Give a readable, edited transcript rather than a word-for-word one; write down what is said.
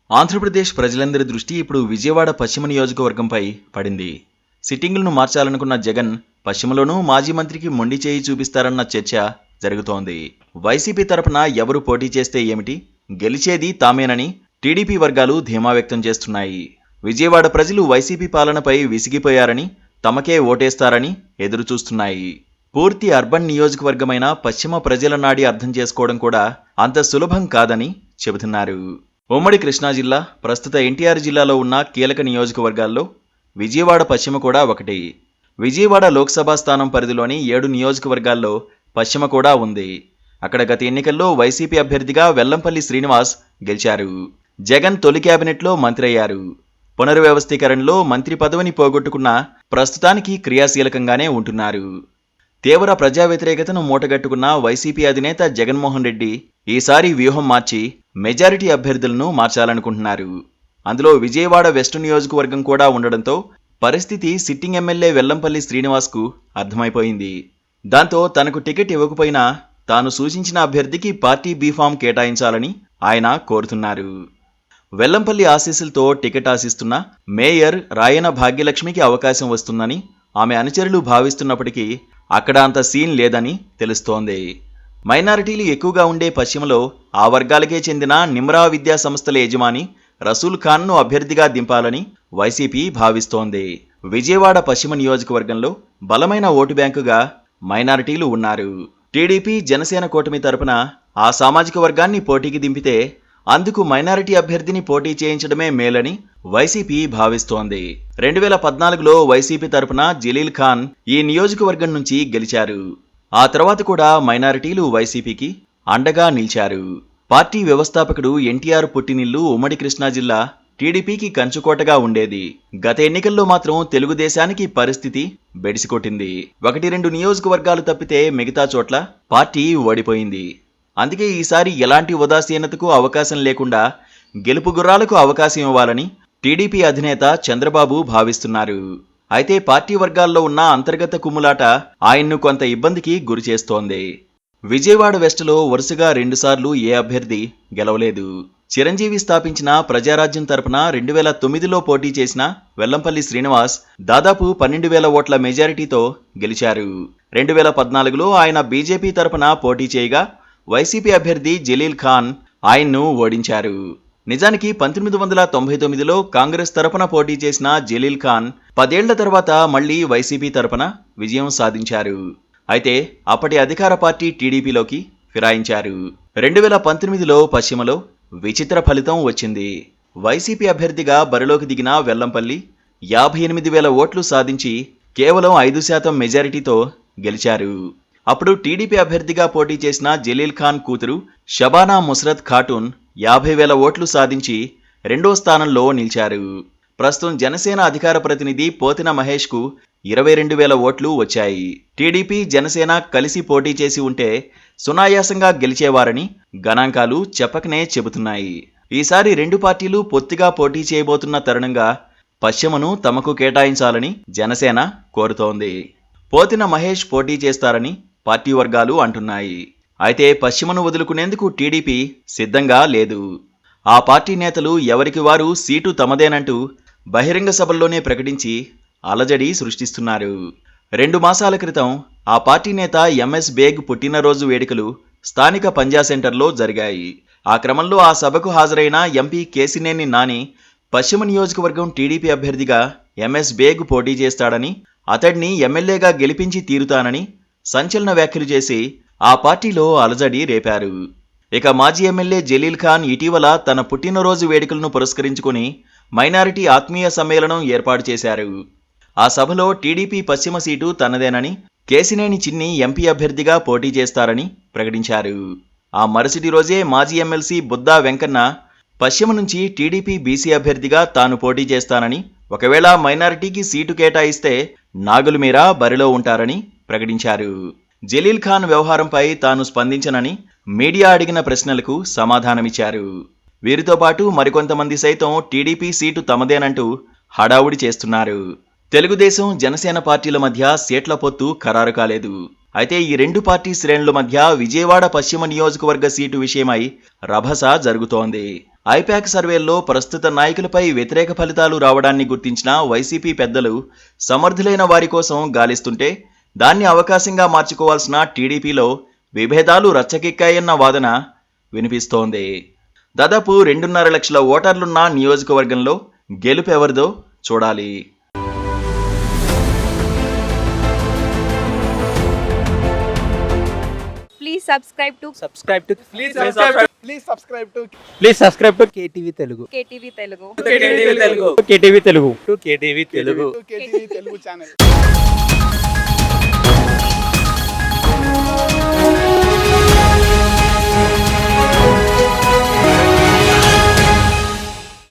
ఆంధ్రప్రదేశ్ ప్రజలందరి దృష్టి ఇప్పుడు విజయవాడ పశ్చిమ నియోజకవర్గంపై పడింది. సిట్టింగులను మార్చాలనుకున్న జగన్ పశ్చిమలోనూ మాజీ మంత్రికి మొండి చేయి చూపిస్తారన్న చర్చ జరుగుతోంది. వైసీపీ తరపున ఎవరు పోటీ చేస్తే ఏమిటి, గెలిచేది తామేనని టీడీపీ వర్గాలు ధీమా వ్యక్తం చేస్తున్నాయి. విజయవాడ ప్రజలు వైసీపీ పాలనపై విసిగిపోయారని, తమకే ఓటేస్తారని ఎదురుచూస్తున్నాయి. పూర్తి అర్బన్ నియోజకవర్గమైన పశ్చిమ ప్రజల నాడి అర్థం చేసుకోవడం కూడా అంత సులభం కాదని చెబుతున్నారు. ఉమ్మడి కృష్ణా జిల్లా, ప్రస్తుత ఎన్టీఆర్ జిల్లాలో ఉన్న కీలక నియోజకవర్గాల్లో విజయవాడ పశ్చిమ కూడా ఒకటి. విజయవాడ లోక్సభ స్థానం పరిధిలోని 7 నియోజకవర్గాల్లో పశ్చిమ కూడా ఉంది. అక్కడ గత ఎన్నికల్లో వైసీపీ అభ్యర్థిగా వెల్లంపల్లి శ్రీనివాస్ గెలిచారు. జగన్ తొలి కేబినెట్లో మంత్రి అయ్యారు. పునర్వ్యవస్థీకరణలో మంత్రి పదవిని పోగొట్టుకున్న ప్రస్తుతానికి క్రియాశీలకంగానే ఉంటున్నారు. తీవ్ర ప్రజా వ్యతిరేకతను మూటగట్టుకున్న వైసీపీ అధినేత జగన్మోహన్ రెడ్డి ఈసారి వ్యూహం మార్చి మెజారిటీ అభ్యర్థులను మార్చాలనుకుంటున్నారు. అందులో విజయవాడ వెస్ట్ నియోజకవర్గం కూడా ఉండడంతో పరిస్థితి సిట్టింగ్ ఎమ్మెల్యే వెల్లంపల్లి శ్రీనివాస్కు అర్థమైపోయింది. దాంతో తనకు టికెట్ ఇవ్వకపోయినా తాను సూచించిన అభ్యర్థికి పార్టీ బీఫామ్ కేటాయించాలని ఆయన కోరుతున్నారు. వెల్లంపల్లి ఆశీస్సులతో టికెట్ ఆశిస్తున్న మేయర్ రాయన భాగ్యలక్ష్మికి అవకాశం వస్తుందని ఆమె అనుచరులు భావిస్తున్నప్పటికీ అక్కడ అంత సీన్ లేదని తెలుస్తోంది. మైనారిటీలు ఎక్కువగా ఉండే పశ్చిమలో ఆ వర్గాలకే చెందిన నిమ్రా విద్యా సంస్థల యజమాని రసూల్ ఖాన్ను అభ్యర్థిగా దింపాలని వైసీపీ భావిస్తోంది. విజయవాడ పశ్చిమ నియోజకవర్గంలో బలమైన ఓటు బ్యాంకుగా మైనారిటీలు ఉన్నారు. టీడీపీ జనసేన కూటమి తరపున ఆ సామాజిక వర్గాన్ని పోటీకి దింపితే అందుకు మైనారిటీ అభ్యర్థిని పోటీ చేయించడమే మేలని వైసీపీ భావిస్తోంది. 2014లో వైసీపీ తరపున జలీల్ ఖాన్ ఈ నియోజకవర్గం నుంచి గెలిచారు. ఆ తర్వాత కూడా మైనారిటీలు వైసీపీకి అండగా నిలిచారు. పార్టీ వ్యవస్థాపకుడు ఎన్టీఆర్ పుట్టినిల్లు ఉమ్మడి కృష్ణా జిల్లా టీడీపీకి కంచుకోటగా ఉండేది. గత ఎన్నికల్లో మాత్రం తెలుగుదేశానికి పరిస్థితి బెడిసికొట్టింది. 1-2 నియోజకవర్గాలు తప్పితే మిగతా చోట్ల పార్టీ ఓడిపోయింది. అందుకే ఈసారి ఎలాంటి ఉదాసీనతకు అవకాశం లేకుండా గెలుపు గుర్రాలకు అవకాశం ఇవ్వాలని టీడీపీ అధినేత చంద్రబాబు భావిస్తున్నారు. అయితే పార్టీ వర్గాల్లో ఉన్న అంతర్గత కుమ్ములాట ఆయన్ను కొంత ఇబ్బందికి గురిచేస్తోంది. విజయవాడ వెస్టులో వరుసగా 2 సార్లు ఏ అభ్యర్థి గెలవలేదు. చిరంజీవి స్థాపించిన ప్రజారాజ్యం తరపున 2009లో పోటీ చేసిన వెల్లంపల్లి శ్రీనివాస్ దాదాపు 12,000 ఓట్ల మెజారిటీతో గెలిచారు. 2014లో ఆయన బీజేపీ తరపున పోటీ చేయగా వైసీపీ అభ్యర్థి జలీల్ ఖాన్ ఆయన్ను ఓడించారు. నిజానికి 1999లో కాంగ్రెస్ తరపున పోటీ చేసిన జలీల్ ఖాన్ 10 ఏళ్ల తర్వాత మళ్లీ వైసీపీ తరపున విజయం సాధించారు. అయితే అప్పటి అధికార పార్టీ టీడీపీలోకి ఫిరాయించారు. 2019లో పశ్చిమలో విచిత్ర ఫలితం వచ్చింది. వైసీపీ అభ్యర్థిగా బరిలోకి దిగిన వెల్లంపల్లి 58,000 ఓట్లు సాధించి కేవలం 5% మెజారిటీతో గెలిచారు. అప్పుడు టీడీపీ అభ్యర్థిగా పోటీ చేసిన జలీల్ ఖాన్ కూతురు షబానా ముస్రత్ ఖాటూన్ 50,000 ఓట్లు సాధించి 2వ స్థానంలో నిలిచారు. ప్రస్తుతం జనసేన అధికార ప్రతినిధి పోతిన మహేష్కు 22,000 ఓట్లు వచ్చాయి. టీడీపీ జనసేన కలిసి పోటీ చేసి ఉంటే సునాయాసంగా గెలిచేవారని గణాంకాలు చెప్పకనే చెబుతున్నాయి. ఈసారి 2 పార్టీలు పొత్తిగా పోటీ చేయబోతున్న తరుణంగా పశ్చిమను తమకు కేటాయించాలని జనసేన కోరుతోంది. పోతిన మహేష్ పోటీ చేస్తారని పార్టీ వర్గాలు అంటున్నాయి. అయితే పశ్చిమను వదులుకునేందుకు టీడీపీ సిద్ధంగా లేదు. ఆ పార్టీ నేతలు ఎవరికి వారు సీటు తమదేనంటూ బహిరంగ సభల్లోనే ప్రకటించి అలజడి సృష్టిస్తున్నారు. 2 మాసాల క్రితం ఆ పార్టీ నేత ఎంఎస్ బేగ్ పుట్టినరోజు వేడుకలు స్థానిక పంజా సెంటర్లో జరిగాయి. ఆ క్రమంలో ఆ సభకు హాజరైన ఎంపీ కేసినేని నాని పశ్చిమ నియోజకవర్గం టీడీపీ అభ్యర్థిగా ఎంఎస్ బేగ్ పోటీ చేస్తాడని, అతడిని ఎమ్మెల్యేగా గెలిపించి తీరుతానని సంచలన వ్యాఖ్యలు చేసి ఆ పార్టీలో అలజడి రేపారు. ఇక మాజీ ఎమ్మెల్యే జలీల్ ఖాన్ ఇటీవల తన పుట్టినరోజు వేడుకలను పురస్కరించుకుని మైనారిటీ ఆత్మీయ సమ్మేళనం ఏర్పాటు చేశారు. ఆ సభలో టీడీపీ పశ్చిమ సీటు తనదేనని, కేసినేని చిన్ని ఎంపీ అభ్యర్థిగా పోటీ చేస్తారని ప్రకటించారు. ఆ మరుసటి రోజే మాజీ ఎమ్మెల్సీ బుద్దా వెంకన్న పశ్చిమ నుంచి టీడీపీ బీసీ అభ్యర్థిగా తాను పోటీ చేస్తానని, ఒకవేళ మైనారిటీకి సీటు కేటాయిస్తే నాగుల మీరా బరిలో ఉంటారని ప్రకటించారు. జలీల్ ఖాన్ వ్యవహారంపై తాను స్పందించనని మీడియా అడిగిన ప్రశ్నలకు సమాధానమిచ్చారు. వీరితో పాటు మరికొంతమంది సైతం టీడీపీ సీటు తమదేనంటూ హడావుడి చేస్తున్నారు. తెలుగుదేశం జనసేన పార్టీల మధ్య సీట్ల పొత్తు ఖరారు కాలేదు. అయితే ఈ 2 పార్టీ శ్రేణుల మధ్య విజయవాడ పశ్చిమ నియోజకవర్గ సీటు విషయమై రభస జరుగుతోంది. ఐపాక్ సర్వేల్లో ప్రస్తుత నాయకులపై వ్యతిరేక ఫలితాలు రావడాన్ని గుర్తించిన వైసీపీ పెద్దలు సమర్థులైన వారి కోసం గాలిస్తుంటే దాన్ని అవకాశంగా మార్చుకోవాల్సిన టీడీపీలో విభేదాలు రచ్చకెక్కాయన్న వాదన వినిపిస్తోంది. దాదాపు 2.5 లక్షల ఓటర్లున్న నియోజకవర్గంలో గెలుపెవరిదో చూడాలి. Please subscribe to KTV Telugu. KTV Telugu. KTV Telugu channel.